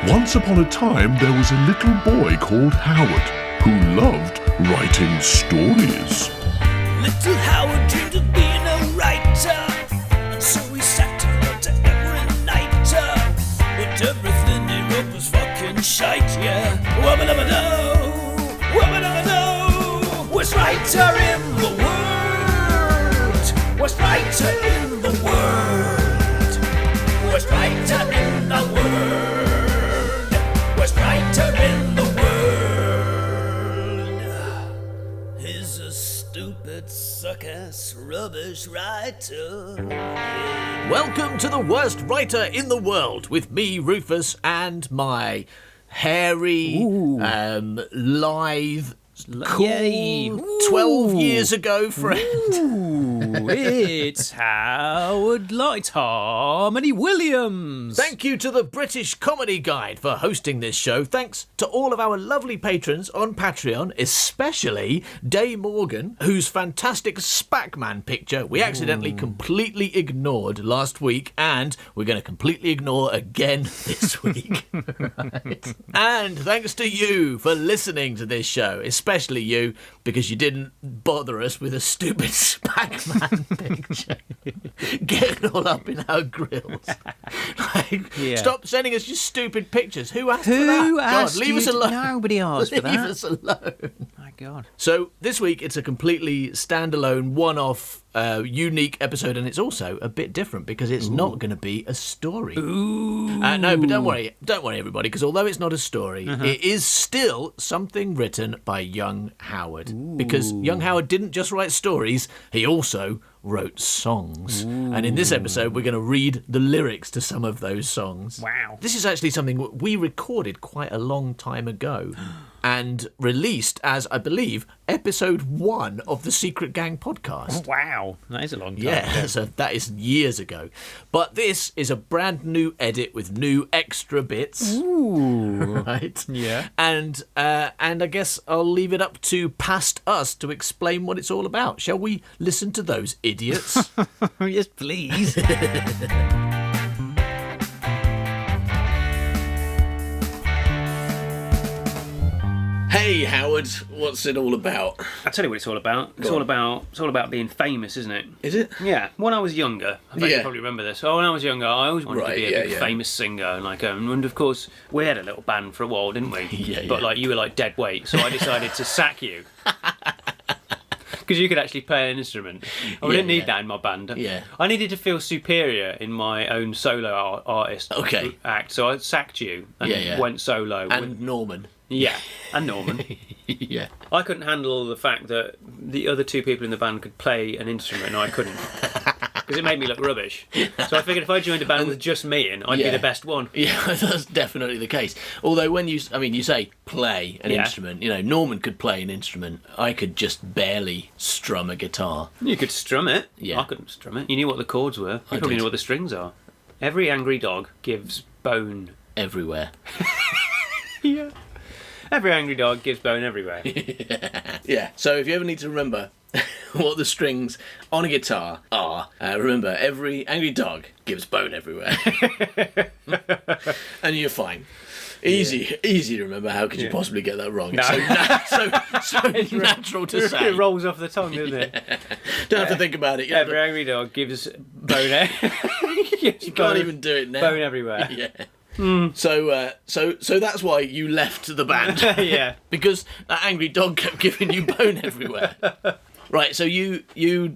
Once upon a time, there was a little boy called Howard who loved writing stories. Little Howard dreamed of being a writer, and so he sat and wrote every night. But everything he wrote was fucking shite, yeah. Wubba-dubba-doo, wubba-dubba-doo. Worst writer in the world, worst writer in the world, worst writer in the world, worst writer in the world. He's a stupid, suck-ass, rubbish writer. Welcome to the worst writer in the world with me, Rufus, and my hairy, lithe, cool, 12 years ago friend. Ooh, it's Howard Light Harmony Williams. Thank you to the British Comedy Guide for hosting this show. Thanks to all of our lovely patrons on Patreon, especially Day Morgan, whose fantastic Spackman picture we accidentally completely ignored last week, and we're going to completely ignore again this week. Right. And thanks to you for listening to this show, especially you, because you didn't bother us with a stupid Spackman picture. Getting all up in our grills. Stop sending us your stupid pictures. Who asked for that? Asked God, leave us alone. Nobody asked for that. Leave us alone. My God. So this week it's a completely standalone, one-off, unique episode, and it's also a bit different because it's not going to be a story. No, but don't worry everybody, because although it's not a story, it is still something written by young Howard. Because young Howard didn't just write stories, he also wrote songs. And in this episode we're going to read the lyrics to some of those songs. Wow. This is actually something we recorded quite a long time ago and released as, I believe, episode 1 of the Secret Gang podcast. Wow, that is a long time. Yeah, so that is years ago. But this is a brand new edit with new extra bits. Ooh. Right? Yeah. And I guess I'll leave it up to past us to explain what it's all about. Shall we listen to those idiots? Yes, please. Hey, Howard, what's it all about? I'll tell you what it's all about. It's all about being famous, isn't it? Is it? Yeah. When I was younger, I bet you probably remember this. When I was younger, I always wanted to be a big famous singer, and of course we had a little band for a while, didn't we? But you were like dead weight, so I decided to sack you. Because you could actually play an instrument. We didn't need that in my band. Yeah. I needed to feel superior in my own solo artist act, so I sacked you and went solo. And Norman. Yeah, and Norman. Yeah. I couldn't handle the fact that the other two people in the band could play an instrument and I couldn't. Because it made me look rubbish. So I figured if I joined a band with just me in, I'd be the best one. Yeah, that's definitely the case. Although when you say play an instrument, Norman could play an instrument. I could just barely strum a guitar. You could strum it. Yeah. I couldn't strum it. You knew what the chords were. You probably knew what the strings are. Every angry dog gives bone. Everywhere. Yeah. Every angry dog gives bone everywhere. Yeah. So if you ever need to remember what the strings on a guitar are, remember, every angry dog gives bone everywhere. And you're fine. Easy to remember. How could you possibly get that wrong? No. It's so natural to say. It rolls off the tongue, doesn't it? Don't have to think about it. Every angry dog gives bone. You can't even do it now. Bone everywhere. Yeah. So that's why you left the band. Yeah. Because that angry dog kept giving you bone everywhere. Right, so you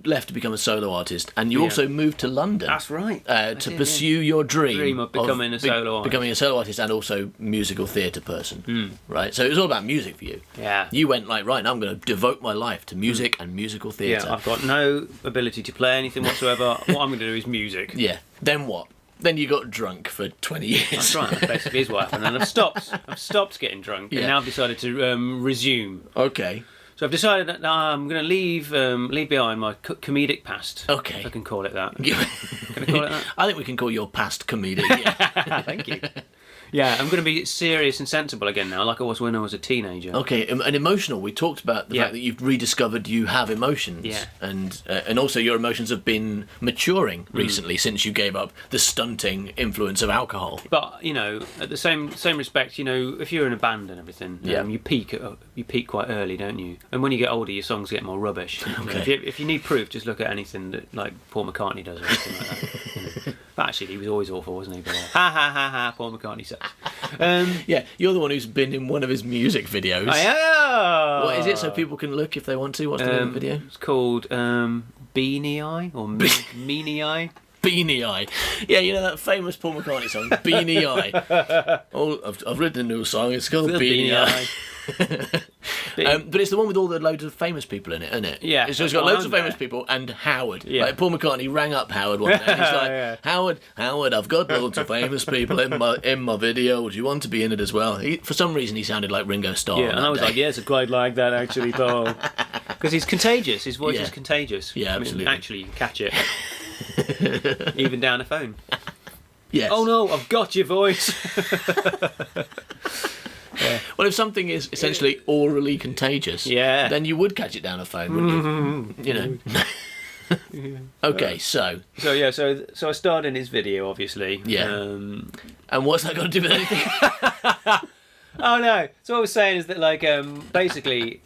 left to become a solo artist, and you also moved to London. That's right. To pursue your dream of becoming a solo artist. Becoming a solo artist and also musical theatre person. Right, so it was all about music for you. Yeah. You went right now I'm going to devote my life to music and musical theatre. Yeah, I've got no ability to play anything whatsoever. What I'm going to do is music. Yeah. Then what? Then you got drunk for 20 years. That's right. That basically is what happened. And I've stopped getting drunk, and now I've decided to resume. Okay. So I've decided that I'm going to leave behind my comedic past. Okay. If I can call it that. Can I call it that? I think we can call your past comedic. Yeah. Thank you. Yeah, I'm going to be serious and sensible again now, like I was when I was a teenager. Okay, and emotional. We talked about the fact that you've rediscovered you have emotions. Yeah. And also your emotions have been maturing recently since you gave up the stunting influence of alcohol. But, you know, at the same respect, you know, if you're in a band and everything, you peak quite early, don't you? And when you get older, your songs get more rubbish. Okay. You know, if you need proof, just look at anything that, like, Paul McCartney does or anything like that. You know. But actually, he was always awful, wasn't he? But, ha ha ha ha, Paul McCartney sucks. Yeah, you're the one who's been in one of his music videos. I am! What is it, so people can look if they want to? What's the name of the video? It's called Beanie Eye or Meanie Eye. Beanie Eye. Yeah, you know that famous Paul McCartney song, Beanie Eye. I've written a new song, it's called Beanie Eye. But it's the one with all the loads of famous people in it, isn't it? Yeah. It's got loads of famous people and Howard. Yeah. Like Paul McCartney rang up Howard one day and he's like, Howard, I've got loads of famous people in my video. Do you want to be in it as well? For some reason he sounded like Ringo Starr. Yeah, and I was like, yes, I quite like that actually, Paul. Because he's contagious. His voice is contagious. Yeah, absolutely. Actually, you can catch it. Even down a phone. Yes. Oh no, I've got your voice. Yeah. Well, if something is essentially orally contagious, then you would catch it down a phone, wouldn't you? You know. Okay, so I starred in his video, obviously. Yeah. And what's that got to do with anything? Oh no. So what I was saying is that, like, basically,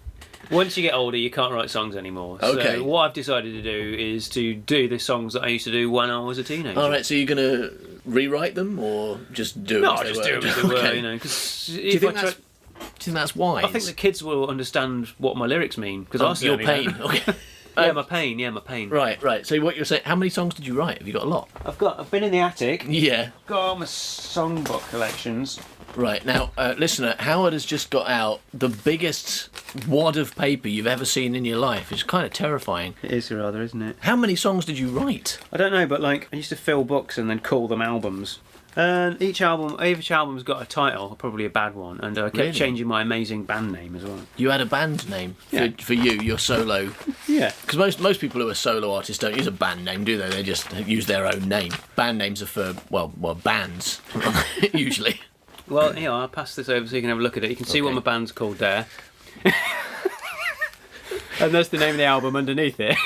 once you get older, you can't write songs anymore. Okay. So what I've decided to do is to do the songs that I used to do when I was a teenager. All right. So you're gonna rewrite them, or just do? No, just do them as they were. You know, because do you think that's wise? I think the kids will understand what my lyrics mean because your pain. Okay. My pain. Yeah, my pain. Right. So what you're saying? How many songs did you write? Have you got a lot? I've been in the attic. Yeah. Got all my songbook collections. Right, now, listener, Howard has just got out the biggest wad of paper you've ever seen in your life. It's kind of terrifying. It is rather, isn't it? How many songs did you write? I don't know, but, like, I used to fill books and then call them albums. And each album's got a title, probably a bad one, and I kept changing my amazing band name as well. You had a band name for you, your solo. Yeah. Because most people who are solo artists don't use a band name, do they? They just use their own name. Band names are for, well bands, usually. Well, here, I'll pass this over so you can have a look at it. You can see what my band's called there. And that's the name of the album underneath it.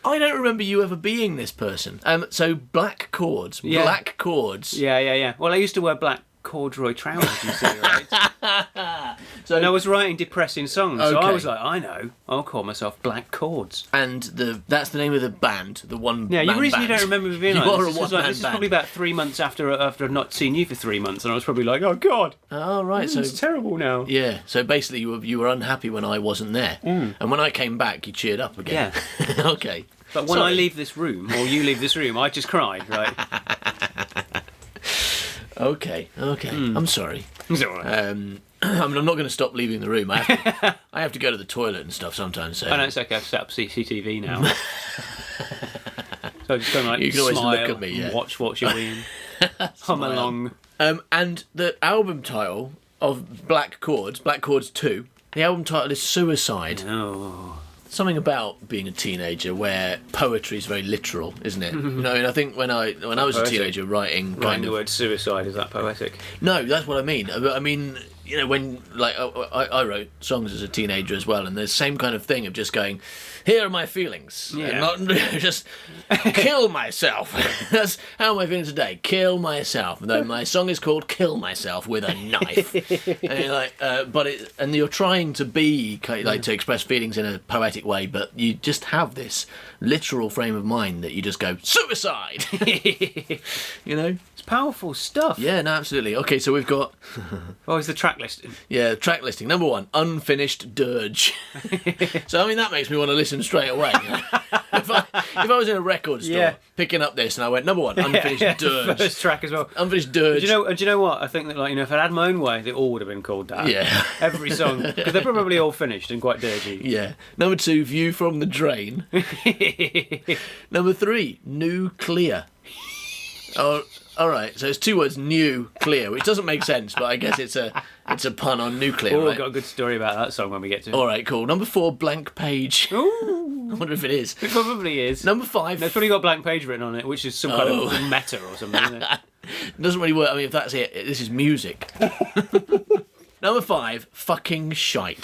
I don't remember you ever being this person. So Black Chords. Yeah. Black Chords. Yeah. Well, I used to wear black corduroy trousers, you see, right? So, and I was writing depressing songs, so I was like, I know, I'll call myself Black Chords. And that's the name of the band, the one. Yeah, you recently don't remember me being like this. This is probably about 3 months after I'd not seen you for 3 months, and I was probably like, oh God. Oh right, so it's terrible now. Yeah, so basically you were unhappy when I wasn't there, and when I came back, you cheered up again. Yeah. Okay. But when I leave this room, or you leave this room, I just cried, right? Okay. I'm sorry. It's all right. I mean, I'm not going to stop leaving the room. I have to go to the toilet and stuff sometimes. So. I know, it's okay. I've set up CCTV now. So I just kind of like you can always smile look at me, and watch what you're doing. Hum along. And the album title of Black Chords 2, the album title is Suicide. Oh. Something about being a teenager where poetry is very literal, isn't it? You know, and I think when I was a teenager writing the word suicide, is that poetic? No, that's what I mean. I mean, you know, when like I wrote songs as a teenager as well, and the same kind of thing of just going, here are my feelings, and not just kill myself. That's how am I feeling today? Kill myself. Though my song is called "Kill Myself with a Knife," and you're like, and you're trying to be like to express feelings in a poetic way, but you just have this literal frame of mind that you just go suicide. You know, it's powerful stuff. Yeah, no, absolutely. Okay, so we've got. What was the track listing? Yeah, track listing. Number 1, Unfinished Dirge. So I mean that makes me want to listen straight away. if I was in a record store picking up this and I went number 1, Unfinished Dirge. First track as well. Unfinished Dirge. Do you know what? I think that, like, you know, if I'd had my own way, they all would have been called that. Yeah. Every song, because they're probably all finished and quite dirgy. Yeah. Number 2, View from the Drain. Number 3, Nuclear. Oh, all right. So it's 2 words, new, clear, which doesn't make sense, but I guess it's a pun on nuclear. Oh, right? I've got a good story about that song when we get to it. All right, cool. Number 4, Blank Page. Ooh. I wonder if it is. It probably is. Number 5. No, it's probably got a blank page written on it, which is some kind of meta or something, isn't it? It doesn't really work. I mean, if that's it, this is music. Number 5, fucking shite.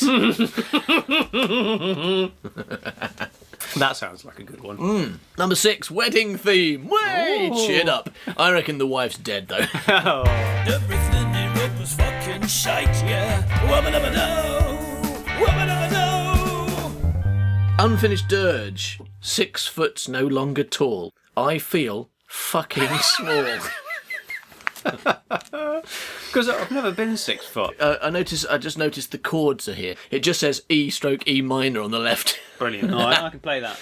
That sounds like a good one. Number 6, wedding theme. Way, chin up. I reckon the wife's dead, though. Everything he wrote was fucking shite, yeah. Unfinished dirge. 6 foot's no longer tall. I feel fucking small. Because I've never been 6 foot. I just noticed the chords are here. It just says E/E minor on the left. Brilliant. Oh, I can play that.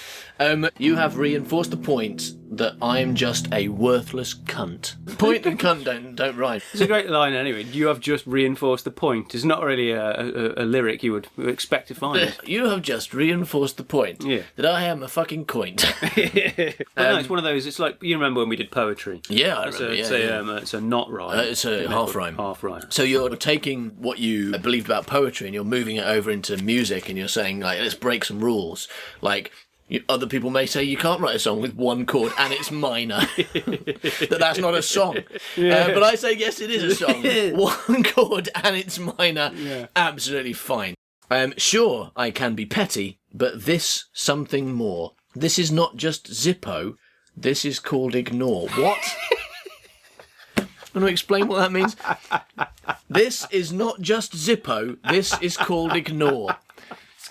You have reinforced the point that I'm just a worthless cunt. Point and cunt don't rhyme. It's a great line anyway. You have just reinforced the point. It's not really a lyric you would expect to find. You have just reinforced the point that I am a fucking coint. No, it's one of those. It's like, you remember when we did poetry? Yeah, I remember. It's a not rhyme. It's a half rhyme. Half rhyme. So you're taking what you believed about poetry and you're moving it over into music, and you're saying, like, let's break some rules. Like, other people may say you can't write a song with one chord and it's minor. That's not a song. But I say, yes, it is a song. One chord and it's minor. Yeah. Absolutely fine. Sure, I can be petty, but this something more. This is not just Zippo. This is called ignore. What? Want to explain what that means? This is not just Zippo. This is called ignore.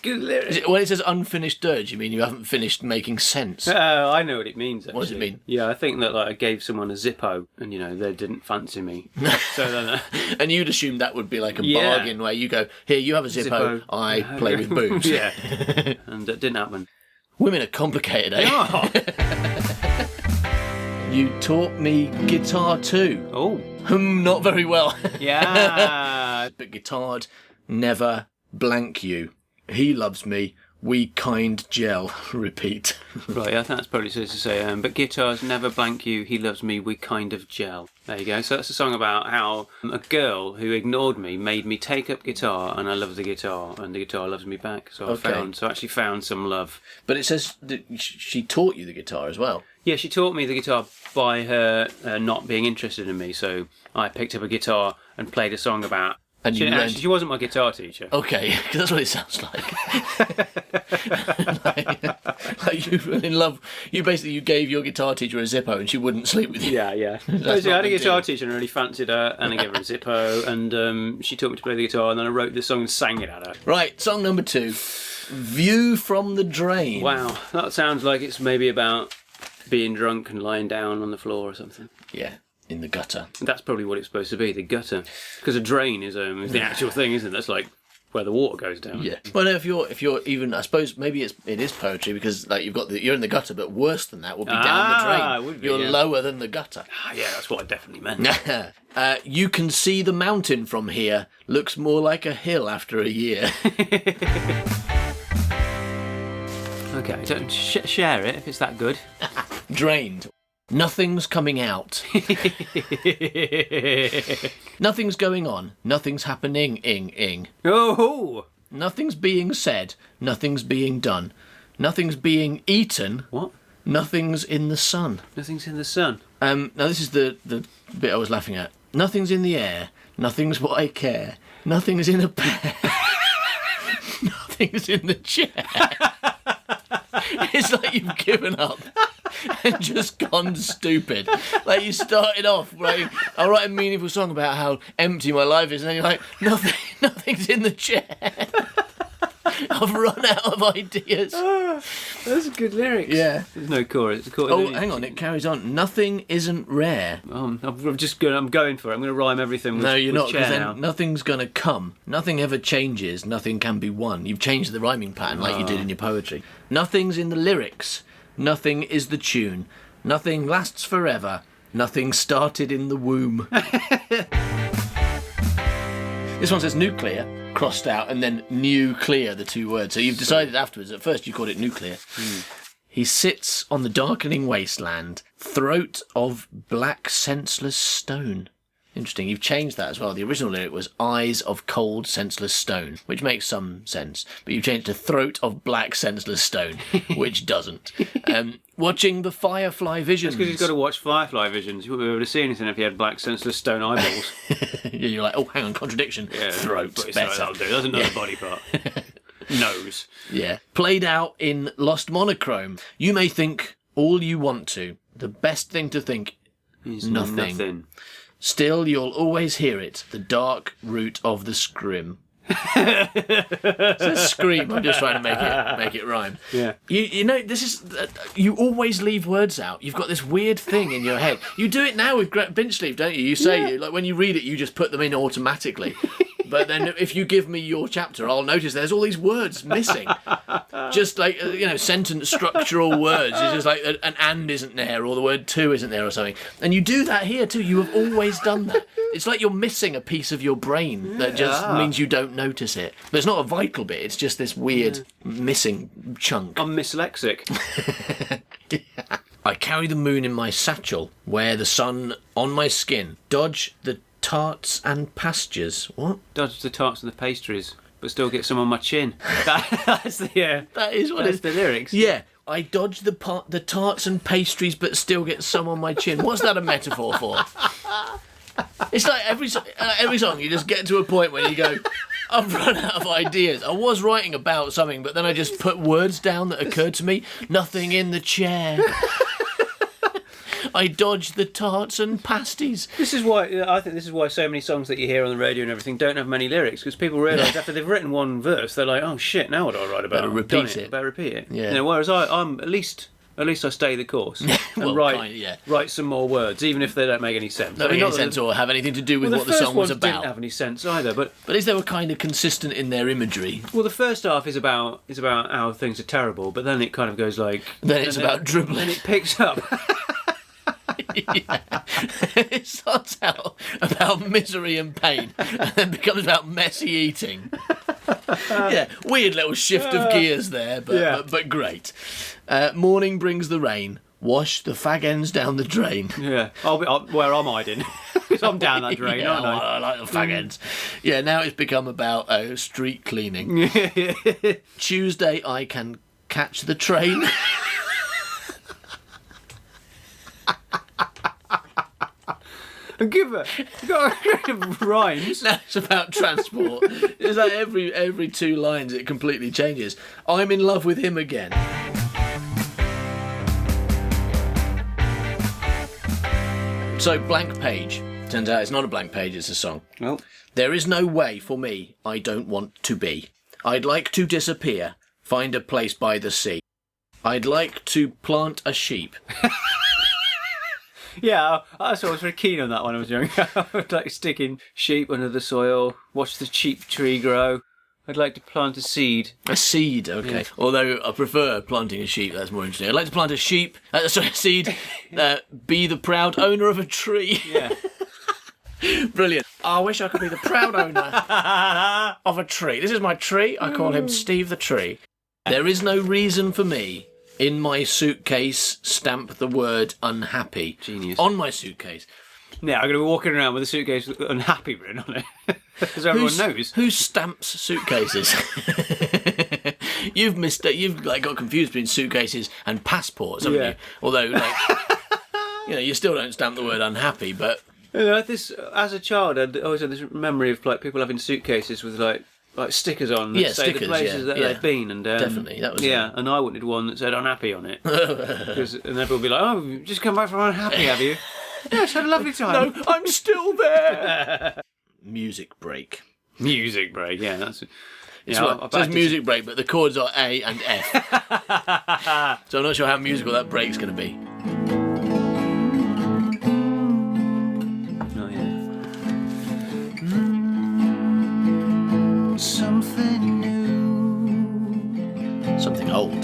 Good lyric. When it says unfinished dirge, you mean you haven't finished making sense? I know what it means, actually. What does it mean? Yeah, I think that I gave someone a Zippo and, they didn't fancy me. So then, and you'd assume that would be like a bargain where you go, here, you have a Zippo, I play with boobs. Yeah. And it didn't happen. Women are complicated, eh? Oh. You taught me guitar too. Oh. Not very well. Yeah. But guitared never blank you. He loves me, we kind gel. Repeat. Right, I think that's probably supposed to say, but guitars never blank you, he loves me, we kind of gel. There you go. So that's a song about how a girl who ignored me made me take up guitar, and I love the guitar, and the guitar loves me back. So I actually found some love. But it says that she taught you the guitar as well. Yeah, she taught me the guitar by her not being interested in me. So I picked up a guitar and played a song about... And she wasn't my guitar teacher. Okay, because that's what it sounds like. like you were in love. You gave your guitar teacher a Zippo, and she wouldn't sleep with you. Yeah. I had a guitar teacher, and I really fancied her, and I gave her a Zippo, and she taught me to play the guitar, and then I wrote this song and sang it at her. Right, song number 2, "View from the Drain." Wow, that sounds like it's maybe about being drunk and lying down on the floor or something. Yeah. In the gutter. That's probably what it's supposed to be, the gutter. Because a drain is the actual thing, isn't it? That's like where the water goes down. Yeah. Well, if you're even, I suppose maybe it is poetry because like you're in the gutter, but worse than that would be down the drain. Would be, you're lower than the gutter. Yeah, that's what I definitely meant. You can see the mountain from here. Looks more like a hill after a year. Okay, don't share it if it's that good. Drained. Nothing's coming out. Nothing's going on. Nothing's happening. Ing. Oh! Nothing's being said. Nothing's being done. Nothing's being eaten. What? Nothing's in the sun. Nothing's in the sun. Now this is the bit I was laughing at. Nothing's in the air. Nothing's what I care. Nothing's in a pear. Nothing's in the chair. It's like you've given up and just gone stupid. Like you started off, right? I'll write a meaningful song about how empty my life is, and then you're like, nothing's in the chair. I've run out of ideas. Those are good lyrics. Yeah. There's no chorus. Hang on, it carries on. Nothing isn't rare. I'm going for it. I'm going to rhyme everything with No, you're not, because now. then nothing's going to come. Nothing ever changes. Nothing can be won. You've changed the rhyming pattern like you did in your poetry. Nothing's in the lyrics. Nothing is the tune. Nothing lasts forever. Nothing started in the womb. This one says nuclear, crossed out, and then nuclear, the two words. So you've decided afterwards. At first you called it nuclear. He sits on the darkening wasteland, throat of black senseless stone. Interesting. You've changed that as well. The original lyric was eyes of cold, senseless stone, which makes some sense. But you've changed to throat of black, senseless stone, which doesn't. Watching the Firefly Visions. That's because he's got to watch Firefly Visions. You wouldn't be able to see anything if he had black, senseless stone eyeballs. You're like, oh, hang on, contradiction. Yeah, throat, better. That'll do. That's another body part. Nose. Yeah. Played out in Lost Monochrome. You may think all you want to. The best thing to think is nothing. Still, you'll always hear it. The dark root of the scrim. It's a scream. I'm just trying to make it rhyme. Yeah. You know, this is you always leave words out. You've got this weird thing in your head. You do it now with Binchleaf, don't you? You say like when you read it, you just put them in automatically. But then if you give me your chapter, I'll notice there's all these words missing. Just like, sentence structural words. It's just like an and isn't there, or the word to isn't there or something. And you do that here too. You have always done that. It's like you're missing a piece of your brain that just means you don't notice it. But it's not a vital bit. It's just this weird missing chunk. I'm dyslexic. Yeah. I carry the moon in my satchel, wear the sun on my skin, dodge the tarts and pastures. What? Dodge the tarts and the pastries, but still get some on my chin. That's the that is what that's the lyrics. Yeah. I dodge the tarts and pastries, but still get some on my chin. What's that a metaphor for? It's like every song you just get to a point where you go, I've run out of ideas. I was writing about something, but then I just put words down that occurred to me. Nothing in the chair. I dodged the tarts and pasties. This is why I think this is why so many songs that you hear on the radio and everything don't have many lyrics, because people realise after they've written one verse, they're like, oh shit, now what do I write about? Better repeat it. Better repeat it. Yeah. Whereas I'm at least I stay the course and write some more words, even if they don't make any sense. Don't make any sense or have anything to do with what the song was about. Didn't have any sense either, but is there a kind of consistent in their imagery? Well, the first half is about how things are terrible, but then it kind of goes like. Then it's about dribbling. Then it picks up. Yeah. It starts out about misery and pain and then becomes about messy eating. Yeah, weird little shift of gears there, but great. Morning brings the rain. Wash the fag ends down the drain. Yeah, where I'm hiding. Because I'm down that drain, aren't I? I like the fag ends. Yeah, now it's become about street cleaning. Tuesday I can catch the train. And give it. You got rhymes. Now it's about transport. It's like every 2 lines it completely changes. I'm in love with him again. So blank page. Turns out it's not a blank page, it's a song. Well. There is no way for me I don't want to be. I'd like to disappear, find a place by the sea. I'd like to plant a sheep. Yeah, I was very keen on that when I was young. I'd like sticking sheep under the soil, watch the cheap tree grow. I'd like to plant a seed. A seed, okay. Yeah. Although I prefer planting a sheep, that's more interesting. I'd like to plant a sheep, a seed, be the proud owner of a tree. Yeah. Brilliant. I wish I could be the proud owner of a tree. This is my tree. I call him Steve the Tree. There is no reason for me. In my suitcase, stamp the word unhappy. Genius. On my suitcase. Yeah, I'm going to be walking around with a suitcase with unhappy written on it. As everyone knows. Who stamps suitcases? You've got confused between suitcases and passports, haven't you? Although, you still don't stamp the word unhappy, but... as a child, I always had this memory of people having suitcases with like stickers on that say the places that they'd been, and definitely that was and I wanted one that said unhappy on it, and everyone would be like, "Oh, you've just come back from unhappy, have you?" Yes, had a lovely time. No, I'm still there. Music break. Music break. Yeah, that's. It says music break, but the chords are A and F. So I'm not sure how musical that break's going to be. Something new. Something old.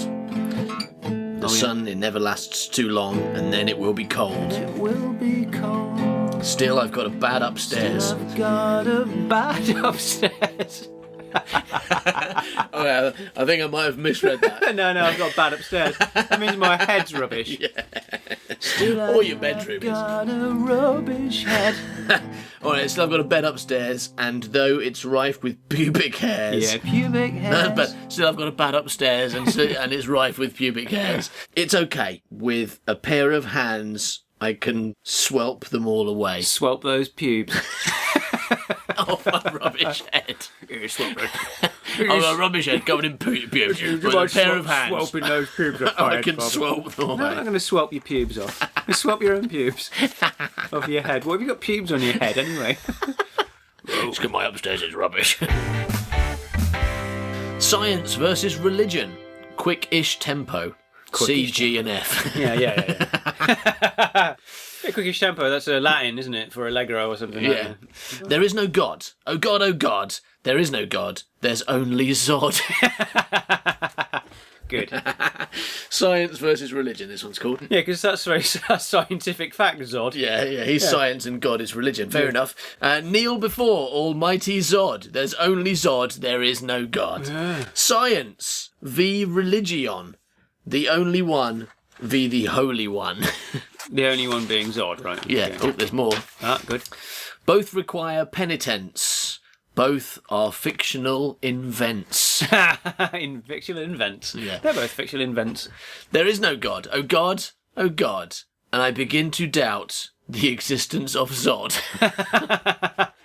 The sun, it never lasts too long, and then it will be cold. It will be cold. Still, I've got a bad upstairs. Still, I've got a bad upstairs. Well, I think I might have misread that. No, I've got bad upstairs. That means my head's rubbish. Or your bedroom is. Got a rubbish head. Alright, still I've got a bed upstairs, and though it's rife with pubic hairs. Yeah, pubic hairs. But still I've got a bed upstairs, and it's rife with pubic hairs. It's okay. With a pair of hands, I can swelp them all away. Swelp those pubes. Oh, my rubbish head. Swelp it. Oh, a rubbish head covered in pubes. With a pair of hands. Swelping those pubes off. I can swelp them No, away. I'm not going to swelp your pubes off. You swelp your own pubes off your head. What have you got pubes on your head anyway? Let's get my upstairs, it's rubbish. Science versus religion. Quick-ish tempo. C, G and F. Yeah. Yeah, quickish tempo, that's a Latin, isn't it? For Allegro or something like that. There is no God. Oh God, oh God. There is no God. There's only Zod. Good. Science versus religion, this one's called. Yeah, because that's very scientific fact, Zod. Yeah, he's science and God is religion. Fair enough. Kneel before Almighty Zod. There's only Zod. There is no God. Science v religion. The only one v the holy one. The only one being Zod, right? Yeah. Okay. Oh, there's more. Ah, good. Both require penitence. Both are fictional invents. Fictional invents. Yeah. They're both fictional invents. There is no God. Oh God, oh God. And I begin to doubt the existence of Zod.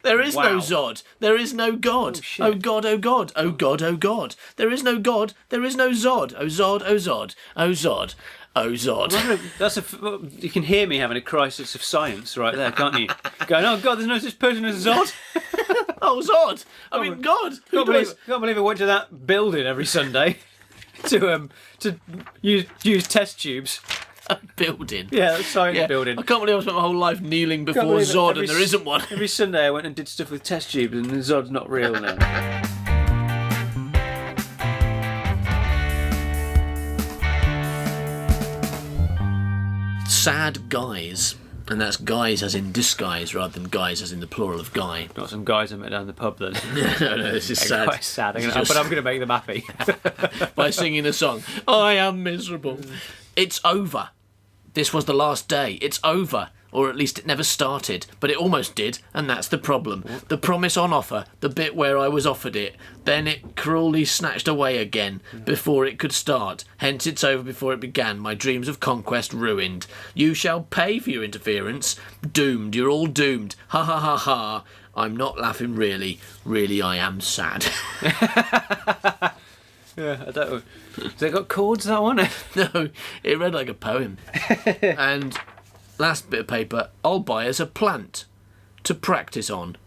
There is no Zod. There is no God. Oh God, oh God. Oh God, oh God. There is no God. There is no Zod. Oh Zod, oh Zod. Oh Zod. Oh Zod. You can hear me having a crisis of science right there, can't you? Going, oh God, there's no such person as Zod. Oh Zod. I mean, God. Can't believe I went to that building every Sunday to use test tubes. A building. Yeah, science building. I can't believe I spent my whole life kneeling before Zod and there isn't one. Every Sunday I went and did stuff with test tubes and Zod's not real now. Sad guys. And that's guys as in disguise rather than guys as in the plural of guy. Not some guys I met down the pub then. No, this is sad. Quite sad. But I'm going to make them happy. By singing a song. I am miserable. It's over. This was the last day. It's over. Or at least it never started. But it almost did, and that's the problem. The promise on offer, the bit where I was offered it. Then it cruelly snatched away again before it could start. Hence it's over before it began. My dreams of conquest ruined. You shall pay for your interference. Doomed. You're all doomed. Ha ha ha ha. I'm not laughing really. Really, I am sad. Yeah, I don't know. Has it got chords, that one? No, it read like a poem. And last bit of paper, I'll buy us a plant to practice on.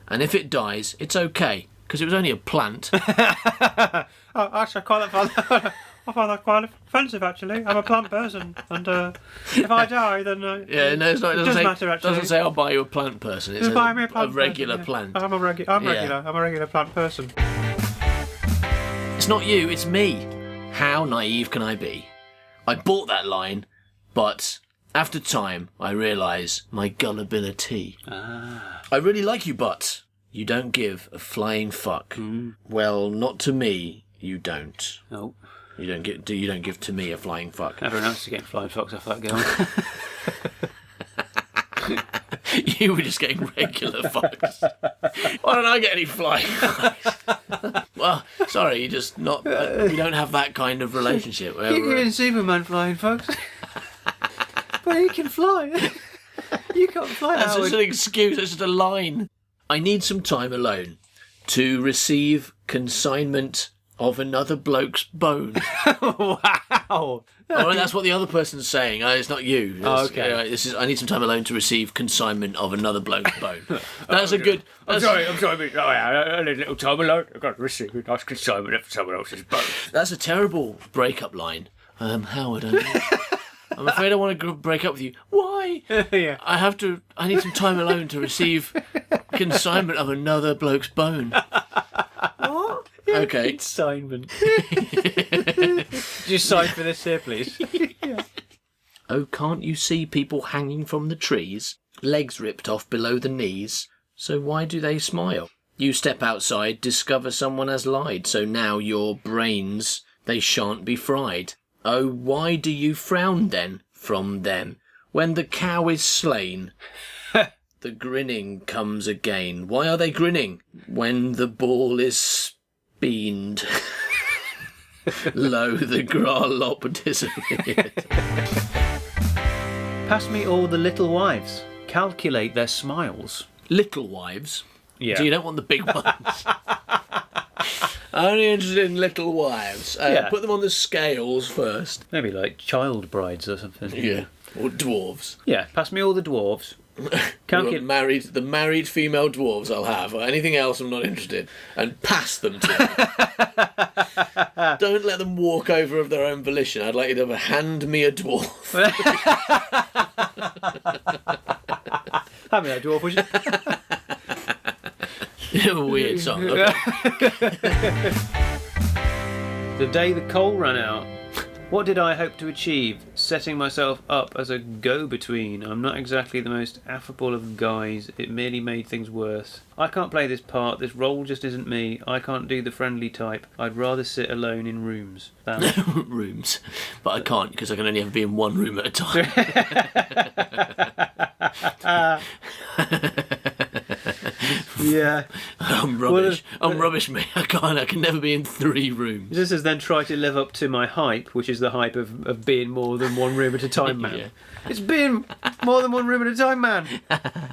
And if it dies, it's okay, because it was only a plant. Actually, I find that quite offensive, actually. I'm a plant person, and if I die, then... Yeah, no, it's not, it doesn't matter, actually. doesn't say I'll buy you a plant person. It's Just buy me a plant regular person, plant. I'm regular. I'm a regular plant person. It's not you, it's me. How naive can I be? I bought that line, but after time, I realise my gullibility. I really like you, but you don't give a flying fuck. Well, not to me, you don't. No. You don't give to me a flying fuck. Everyone else is getting flying fucks off that girl. You were just getting regular fucks. Why don't I get any flying fucks? Well, sorry, you just not. We don't have that kind of relationship. You're getting Superman flying fucks. But he can fly. You can't fly. That's just an excuse. It's just a line. I need some time alone to receive consignment of another bloke's bone. Wow. Oh, that's what the other person's saying. It's not you. Oh, okay. I need some time alone to receive consignment of another bloke's bone. That's a good. I'm sorry. I need a little time alone. I've got to receive a nice consignment of someone else's bone. That's a terrible breakup line. Howard, I'm afraid I want to break up with you. Why? Yeah. I need some time alone to receive consignment of another bloke's bone. What? Okay. Consignment. Just sign for this here, please. Yeah. Oh, can't you see people hanging from the trees? Legs ripped off below the knees. So why do they smile? You step outside, discover someone has lied, so now your brains, they shan't be fried. Oh, why do you frown then from them? When the cow is slain, the grinning comes again. Why are they grinning? When the ball is speened. Lo, the gralop disappeared. Pass me all the little wives. Calculate their smiles. Little wives? Yeah. So you don't want the big ones? Only interested in little wives. Yeah. Put them on the scales first. Maybe like child brides or something. Yeah. Or dwarves. Yeah, pass me all the dwarves. The married female dwarves I'll have, or anything else I'm not interested, and pass them to me. Don't let them walk over of their own volition. I'd like you to hand me a dwarf. Hand me that dwarf, would you? Weird song. Okay. The day the coal ran out. What did I hope to achieve? Setting myself up as a go-between. I'm not exactly the most affable of guys. It merely made things worse. I can't play this part. This role just isn't me. I can't do the friendly type. I'd rather sit alone in rooms than... Rooms. But I can't, because I can only ever be in one room at a time. Yeah. I'm rubbish. I'm rubbish, mate. I can't. I can never be in 3 rooms. This is then try to live up to my hype, which is the hype of being more than one room at a time, man. Yeah. It's being more than one room at a time, man.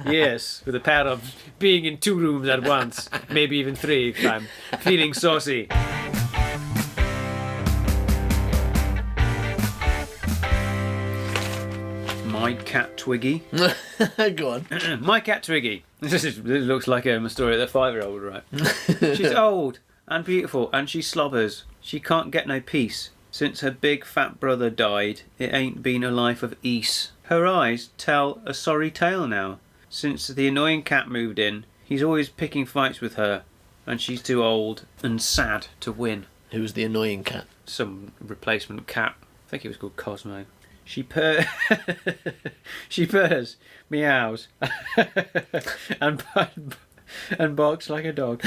Yes, with the power of being in 2 rooms at once, maybe even 3 if I'm feeling saucy. My cat Twiggy. Go on. My cat Twiggy. This looks like a story of the 5-year-old, right? She's old and beautiful and she slobbers. She can't get no peace. Since her big fat brother died, it ain't been a life of ease. Her eyes tell a sorry tale now. Since the annoying cat moved in, he's always picking fights with her, and she's too old and sad to win. Who's the annoying cat? Some replacement cat. I think it was called Cosmo. She purrs, meows, and barks like a dog.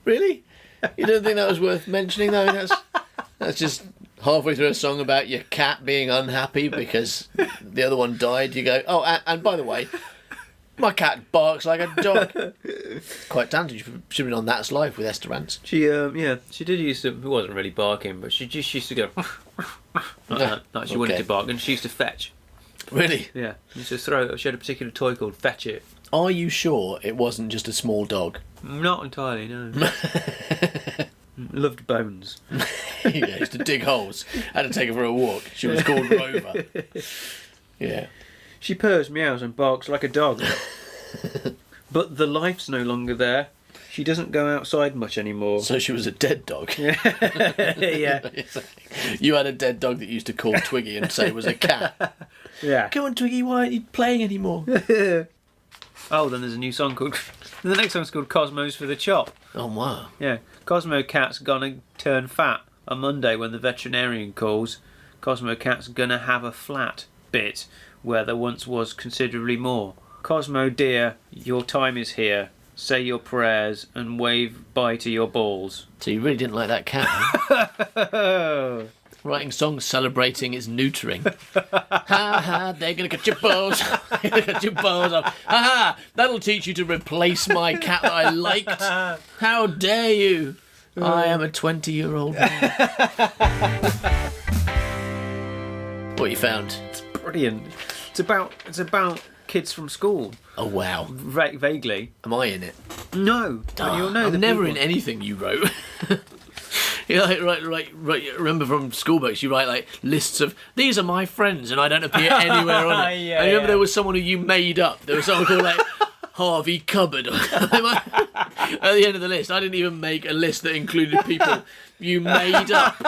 Really? You don't think that was worth mentioning, though? That's just halfway through a song about your cat being unhappy because the other one died. You go, oh, and by the way, my cat barks like a dog. Quite talented. You should have been on That's Life with Esther Rance. She did used to. It wasn't really barking, but she just used to go like she wanted to bark, and she used to fetch. Really? Yeah, she used to throw. She had a particular toy called Fetch It. Are you sure it wasn't just a small dog? Not entirely, no. Loved bones. Yeah, used to dig holes. Had to take her for a walk. She was called Rover. Yeah. She purrs, meows, and barks like a dog. But the life's no longer there. She doesn't go outside much anymore. So she was a dead dog. Yeah. You had a dead dog that you used to call Twiggy and say was a cat. Yeah. Come on, Twiggy, why aren't you playing anymore? Oh, then there's a new song called... The next song's called Cosmos for the Chop. Oh, wow. Yeah. Cosmo Cat's gonna turn fat. On Monday, when the veterinarian calls, Cosmo Cat's gonna have a flat bit where there once was considerably more. Cosmo dear, your time is here. Say your prayers and wave bye to your balls. So you really didn't like that cat, huh? Writing songs celebrating its neutering. Ha ha, they're going to cut your balls. They're going to cut your balls off. Ha ha, that'll teach you to replace my cat that I liked. How dare you? I am a 20-year-old man. What you found? It's brilliant. It's about kids from school. Oh, wow. Vaguely. Am I in it? No. But you'll know I'm never in anything you wrote. You right. Remember from school books, you write like lists of these are my friends, and I don't appear anywhere on it. Yeah, I remember there was someone who you made up. There was someone called like Harvey Cupboard. At the end of the list, I didn't even make a list that included people you made up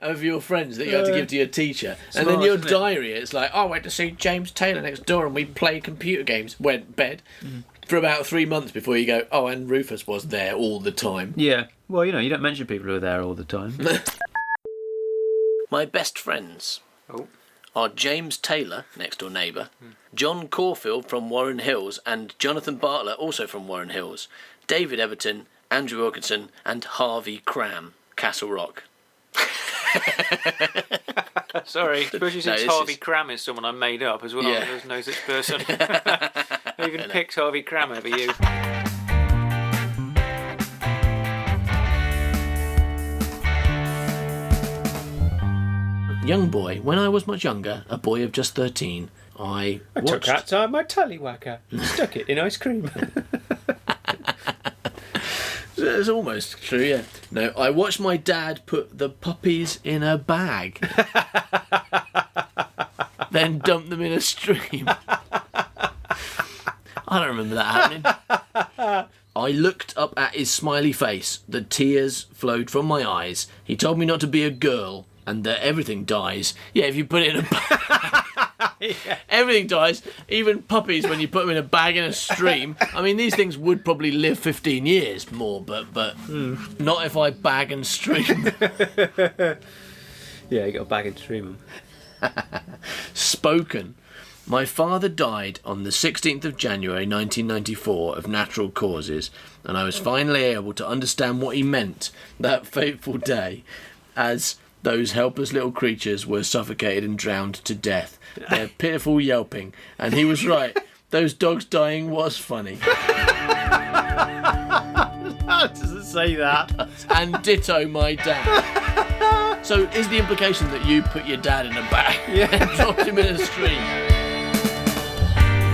of your friends that you had to give to your teacher. And then your diary, it's like, oh, I went to see James Taylor next door, and we played computer games. Went bed. For about 3 months before you go, oh, and Rufus was there all the time. Yeah. Well, you don't mention people who are there all the time. My best friends. Oh. are James Taylor, next door neighbour, John Caulfield from Warren Hills, and Jonathan Bartlett, also from Warren Hills, David Everton, Andrew Wilkinson, and Harvey Cram, Castle Rock. Sorry, especially since Harvey Cram is someone I made up as well. Yeah. There's no such person. I even picked Harvey Cram over you. Young boy, when I was much younger, a boy of just 13, I took out my tallywhacker and stuck it in ice cream. It's almost true, yeah. No, I watched my dad put the puppies in a bag, then dump them in a stream. I don't remember that happening. I looked up at his smiley face. The tears flowed from my eyes. He told me not to be a girl and that everything dies. Yeah, if you put it in a bag. Yeah. Everything dies, even puppies when you put them in a bag in a stream. I mean, these things would probably live 15 years more, but not if I bag and stream. Yeah, you got to bag and stream them. Spoken. My father died on the 16th of January 1994 of natural causes, and I was finally able to understand what he meant that fateful day, as those helpless little creatures were suffocated and drowned to death. Their pitiful yelping. And he was right. Those dogs dying was funny. How does it say that? And ditto my dad. So is the implication that you put your dad in a bag and dropped him in a stream?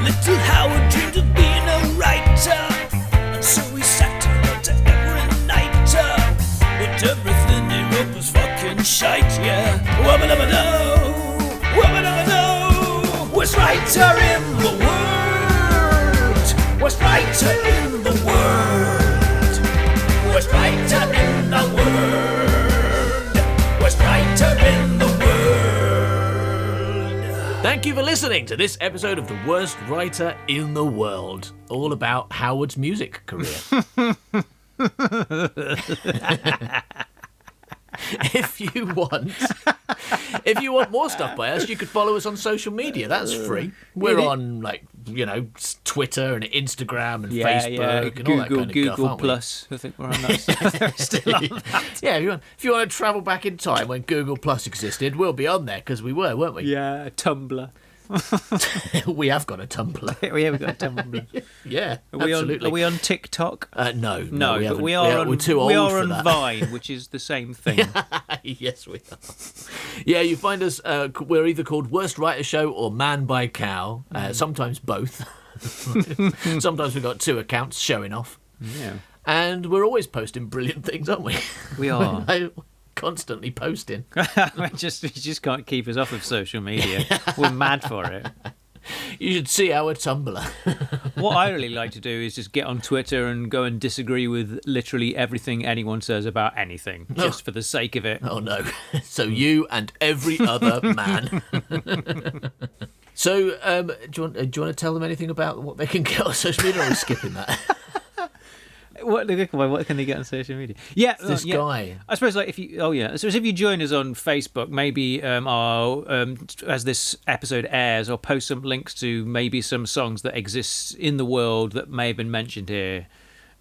Little Howard dreamed of being a writer, and so he sat and wrote to every night. But everything he wrote was fucking shite, yeah. Wubba-dubba-doo, wubba-dubba-doo. Worst writer in the world. Worst writer in the world. Worst writer in the world. Worst writer in the world. Thank you for listening to this episode of The Worst Writer in the World, all about Howard's music career. If you want more stuff by us, you could follow us on social media. That's free. We're on, Twitter and Instagram and Facebook and all that kind of Google guff, aren't we? Plus. I think we're on that. Still on that. Yeah, if you want to travel back in time when Google Plus existed, we'll be on there because we were, weren't we? Yeah, Tumblr. We have got a Tumblr. We have got a Tumblr. Yeah, Are we on TikTok? No, but we're too old for that. Vine, which is the same thing. Yes, we are. Yeah, you find us. We're either called Worst Writer Show or Man by Cow. Sometimes both. Sometimes we've got two accounts showing off. Yeah, and we're always posting brilliant things, aren't we? We are. Constantly posting. We just can't keep us off of social media. We're mad for it. You should see our Tumblr. What I really like to do is just get on Twitter and go and disagree with literally everything anyone says about anything, just for the sake of it. Oh no. So you and every other man. So do you want to tell them anything about what they can get on social media, or are we skipping that? What can they get on social media? Yeah, this guy. I suppose if you join us on Facebook, maybe as this episode airs, I'll post some links to maybe some songs that exist in the world that may have been mentioned here.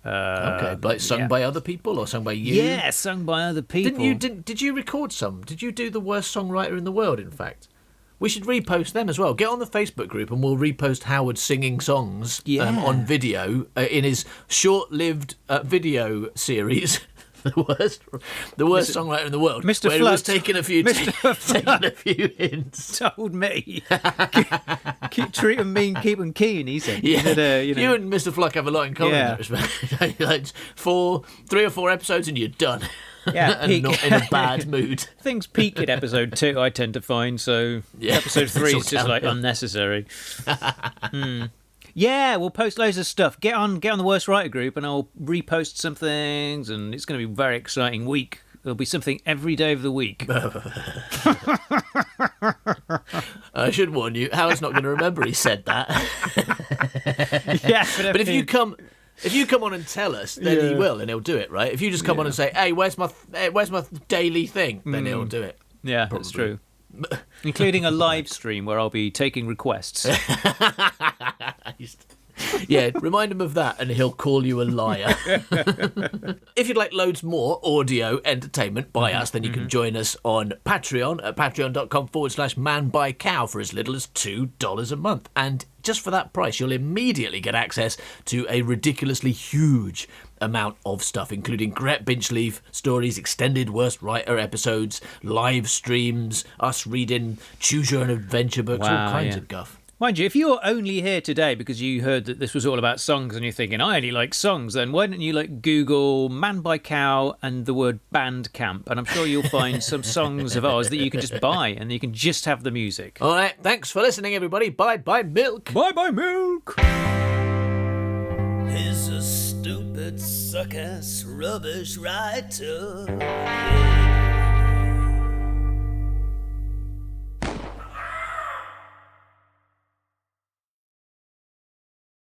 Okay, like sung by other people or sung by you? Yeah, sung by other people. Did you record some? Did you do the worst songwriter in the world? In fact. We should repost them as well. Get on the Facebook group and we'll repost Howard singing songs on video in his short-lived video series, the worst songwriter in the world. Mr. Where Flood was taking a few hints. Told me, keep treating me and keep them keen. He said, "Yeah, you and Mr. Fluck have a lot in common in that respect. Like 3 or 4 episodes and you're done." Yeah, and not in a bad mood. Things peak at episode 2, I tend to find, so episode 3 is just unnecessary. Yeah, we'll post loads of stuff. Get on the Worst Writer group and I'll repost some things, and it's going to be a very exciting week. There'll be something every day of the week. I should warn you, Howard's not going to remember he said that. Yeah, but if you come on and tell us, then he will, and he'll do it, right? If you just come on and say, "Hey, where's my daily thing?" then he'll do it. Yeah, probably. that's true. Including a live stream where I'll be taking requests. Yeah, remind him of that and he'll call you a liar. If you'd like loads more audio entertainment by us, then you can join us on Patreon at patreon.com/manbycow for as little as $2 a month. And just for that price, you'll immediately get access to a ridiculously huge amount of stuff, including Gret Binchleaf stories, extended Worst Writer episodes, live streams, us reading Choose Your Own Adventure books, all kinds of guff. Mind you, if you're only here today because you heard that this was all about songs and you're thinking, I only like songs, then why don't you Google Man by Cow and the word Bandcamp, and I'm sure you'll find some songs of ours that you can just buy and you can just have the music. All right, thanks for listening, everybody. Bye-bye, milk. Bye-bye, milk. He's a stupid, suck-ass, rubbish writer. Yeah.